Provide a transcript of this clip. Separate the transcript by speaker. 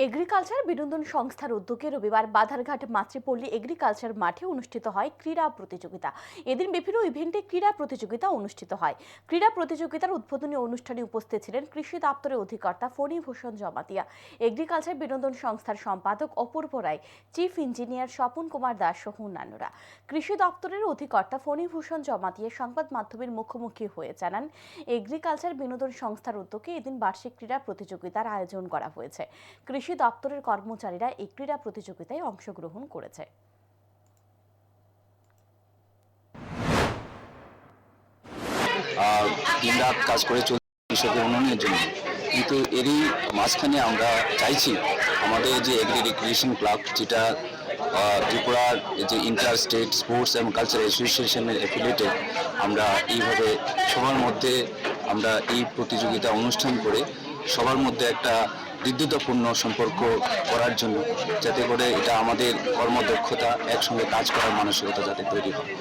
Speaker 1: Agriculture বিনোদন সংস্থার উদ্যোগে রবিবার বাধারঘাট মাতৃপল্লী এগ্রিকালচার মাঠে অনুষ্ঠিত হয় ক্রীড়া প্রতিযোগিতা। এদিন বিভিন্ন ইভেন্টে ক্রীড়া প্রতিযোগিতা অনুষ্ঠিত হয়। ক্রীড়া প্রতিযোগিতার উদ্বোধনী অনুষ্ঠানে উপস্থিত ছিলেন কৃষি দপ্তরের অধিকর্তা ফণীভূষণ জমাতিয়া, এগ্রিকালচার বিনোদন সংস্থার সম্পাদক অপূর্ব রায়, চিফ ইঞ্জিনিয়ার স্বপন কুমার দাস সহ অন্যান্যরা। কৃষি দপ্তরের অধিকর্তা ফণীভূষণ জমাতিয়া সংবাদ মাধ্যমের মুখোমুখি হয়ে জানান, এগ্রিকালচার বিনোদন সংস্থার উদ্যোগে এদিন বার্ষিক ক্রীড়া প্রতিযোগিতার আয়োজন করা হয়েছে। কৃষি দপ্তরের কর্মচারীরা এই ক্রীড়া প্রতিযোগিতায় অংশগ্রহণ করেছে।
Speaker 2: দিনরাত কাজ করে চলছে কৃষকের উন্নয়নের জন্য, কিন্তু এরই মাঝখানে আমরা চাইছি আমাদের যে এগ্রি রিক্রিয়েশন ক্লাব, যেটা ত্রিপুরার যে ইন্টার স্টেট স্পোর্টস এবং কালচার অ্যাসোসিয়েশনের অ্যাফিলিয়েটেড, আমরা এইভাবে সবার মধ্যে আমরা এই প্রতিযোগিতা অনুষ্ঠান করে সবার মধ্যে একটা হৃদ্যতাপূর্ণ সম্পর্ক করার জন্য, যাতে করে এটা আমাদের কর্মদক্ষতা, একসঙ্গে কাজ করার মানসিকতা যাতে তৈরি হয়।